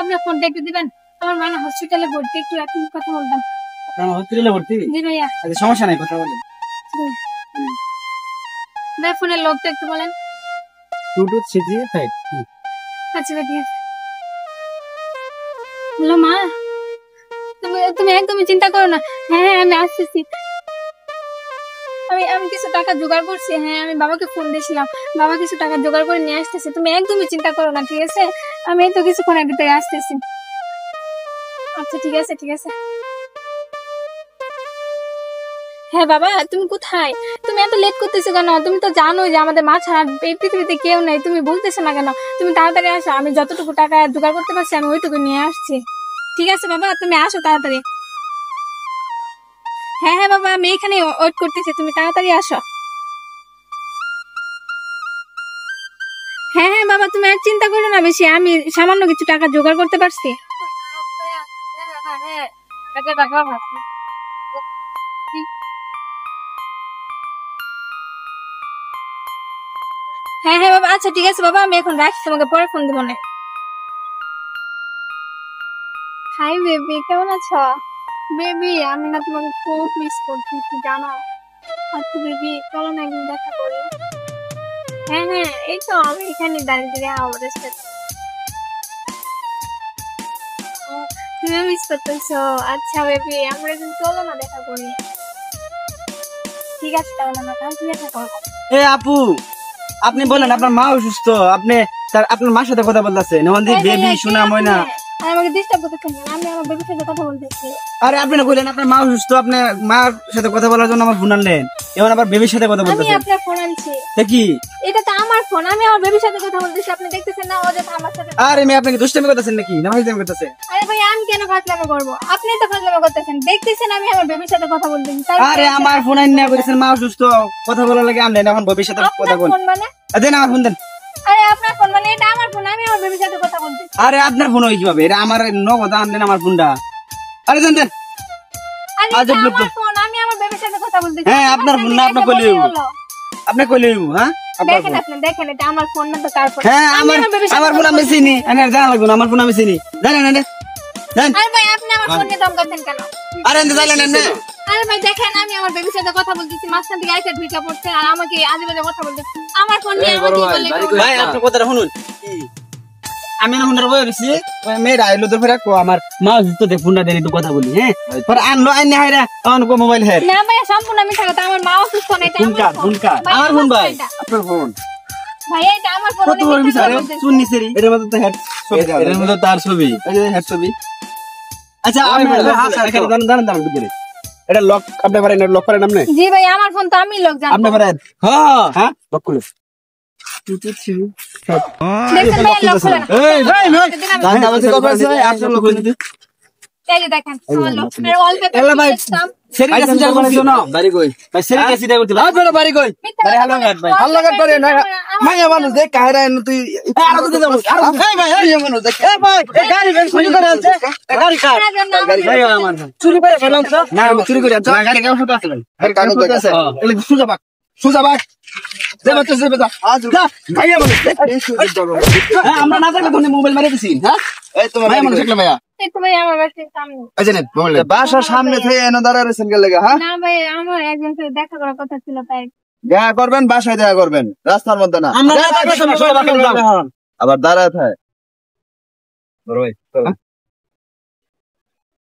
আপনার ফোনটা একটু দিবেন? আমার মা না হসপিটালে ভর্তি, একটু এখন কথা বলতাম। আপনার হসপিটালে ভর্তি? জি ভাইয়া। আচ্ছা সমস্যা নাই, কথা বলেন। ভাই ফোনের লোকটা একটু বলেন। 2265। আচ্ছা ভাই ঠিক আছে। হ্যালো মা, তুমি একদমই চিন্তা করো না। হ্যাঁ আমি আসতেছি। আমি কিছু টাকা জোগাড় করছি। হ্যাঁ আমি বাবাকে ফোন দিয়েছিলাম, বাবা কিছু টাকা জোগাড় করে নিয়ে আসতেছে। তুমি একদমই চিন্তা করো না, ঠিক আছে? আমি এই তো কিছুক্ষণের ভিতরে আসতেছি। আচ্ছা ঠিক আছে ঠিক আছে। হ্যাঁ বাবা, তুমি কোথায়? তুমি এত লেট করতেছো কেন? তুমি তো জানো যে আমাদের মা ছাড়া এই পৃথিবীতে কেউ নেই। তুমি বলতেছো না কেন? তুমি তাড়াতাড়ি আসো, আমি যতটুকু টাকা জোগাড় করতে পারছি আমি ওইটুকু নিয়ে আসছি। ঠিক আছে বাবা, তুমি আসো তাড়াতাড়ি। হ্যাঁ হ্যাঁ বাবা, আমি এখানে ওয়েট করতেছি, তুমি তাড়াতাড়ি আসো। হ্যাঁ হ্যাঁ বাবা, তুমি আর চিন্তা করো না বেশি, আমি সামান্য কিছু টাকা জোগাড় করতে পারছি। হ্যাঁ হ্যাঁ বাবা, আচ্ছা ঠিক আছে বাবা, আমি এখন রাখছি, তোমাকে পরে ফোন দেবো না। হাই বেবি, কেমন আছো? বেবি আমি না তোমাকে খুব মিস করছি, তুমি জানো। আচ্ছা বেবি, চলো না একদিন দেখা করি। হ্যাঁ হ্যাঁ, এই তো আমি এখানে দাঁড়িয়ে আমাদের সাথে। তুমি মিস করতেছো? আচ্ছা বেবি, আমরা একদিন চলো না দেখা করি। ঠিক আছে তাহলে না, তাহলে তুমি দেখা করবো। এ আপু, আপনি বলেন আপনার মা অসুস্থ, আপনি আপনার মার সাথে কথা বলতেছেন, বেবি শোনা ময়না। আমাকে ডিস্টার্ব করতেছেন না, আমি আমার বেবির সাথে কথা বলতেছি। আরে আপনি না কইলেন আপনার মা অসুস্থ, আপনি মার সাথে কথা বলার জন্য আমার ফোন আনলেন, এখন আবার বেবির সাথে কথা আমি বলতেছেন। আপনার ফোন আনছি। কি এটা তো আমার ফোন, আমি আমার বেবির সাথে কথা বলতেছি, আপনি দেখতেছেন না ও যে আমার সাথে। আরে মেয়ে, আপনি কি দুষ্টামি করতেছেন নাকি না ফাজলামি করতেছেন? আরে ভাই, আমি কেন ফাজলামি করবো? আপনি তো ফাজলামি করতেছেন, দেখতেছেন আমি আমার বেবির সাথে কথা বলতেছি। আরে আমার ফোন আইন না কইছেন মা অসুস্থ, কথা বলার লাগে আনলেন, এখন বেবির সাথে কথা বল। ফোন মানে? দেন আমার ফোন দেন। আরে আপনার ফোন মানে? এটা আমার ফোন, আমি আমার বেবির সাথে কথা বলতেছি। আরে আপনার ফোন হই কিভাবে? এটা আমার নগদ আনলেন আমার ফোনটা। আরে দেন দেন। আরে এটা আমার ফোন, আমি আমার বেবির সাথে কথা বলতেছি। হ্যাঁ আপনার ফোন না, আপনি কইলেও আপনি কইলেও হ্যাঁ দেখেন, আপনি দেখেন, এটা আমার ফোন না তো কার ফোন? হ্যাঁ আমার ফোন আমি চিনি, আমি জানা লাগবে না, আমার ফোন আমি চিনি। জানেন না দেন। আরে ভাই, আপনি আমার ফোন নিয়ে ধমকাচ্ছেন কেন? আরে এন্ড জানেন না। আরে ভাই দেখেন, আমি আমার বেবির সাথে কথা বলতেছি, মাঝখান থেকে আইসা ঢুইকা পড়ছে আর আমাকে আজেবাজে কথা বলতেছে। আমার ফোন নিয়ে আমাকে বলে ভাই আপনি কথাটা শুনুন। আমি না ফোনটা বই রইছি, ওই মেয়েরা আইলো তো ফেরা কো আমার মা অসুস্থ, দে ফোনটা দেন একটু কথা বলি। হ্যাঁ পরে আনলো আইন না হাইরা অন কো মোবাইল হের না ভাই, সম্পূর্ণ মিথ্যা কথা। আমার মা অসুস্থ না, এটা আমার ফোন। আমার ফোন ভাই, আপনার ফোন ভাই, এটা আমার ফোন। কত বড় মিস। আরে শুন নিছেরি, এর মধ্যে তো হেড ছবি, এর মধ্যে তার ছবি, এই যে হেড ছবি। আচ্ছা আমি এখানে দাঁড়ান ভিতরে, এটা লক আপনি পারেন, লক করেন আপনি? জি ভাই, আমার ফোন তো আমি লক জানি। আপনি পারেন? হ্যাঁ হ্যাঁ লক করুন। দেখেন ভাই, লক করে না। এই ভাই জান আমাদের কত আছে? 8 লক করে দিতে। এই যে দেখেন, আমার লক এর ওয়ালপেপার। এলা ভাই সেরি কাছে যা করছিস না বাড়ি কই ভাই, সেরি কাছে যা করতে ভাই বড় বাড়ি কই বাড়ি হালগাট ভাই, হালগাট পারে না মাইয়া মানুষ দেখ কাহেরা এনে তুই আর তো যাব আর এই ভাই এই মানুষ দেখ এই ভাই এই গাড়ি বেন চুরি করে আছে, এই গাড়ি কার গাড়ি ভাই আমার চুরি করে ফেলাম তো না, আমি চুরি করে আনছো না, গাড়ি কাগজ আছে ভাই, গাড়ি কাগজ আছে, এলে সুজা বাক দেব তো দেব তো আজ না মাইয়া মানুষ এই সুজা দাও। হ্যাঁ আমরা না থাকলে ফোনে মোবাইল মারি দিছি। হ্যাঁ এই তোমার মাইয়া মানুষ দেখলে ভাইয়া একটু ভাই আমার বাসার সামনে। আচ্ছা নেন মোবাইল বাসার সামনে থেকে এনে দাঁড়ারেছেন গেলে। হ্যাঁ না ভাই, আমার একজন সাথে দেখা করার কথা ছিল, তাই। দেখা করবেন, বাসায় দেখা করবেন, রাস্তার মধ্যে না। আবার দাঁড়ায় থাকে বড় ভাই।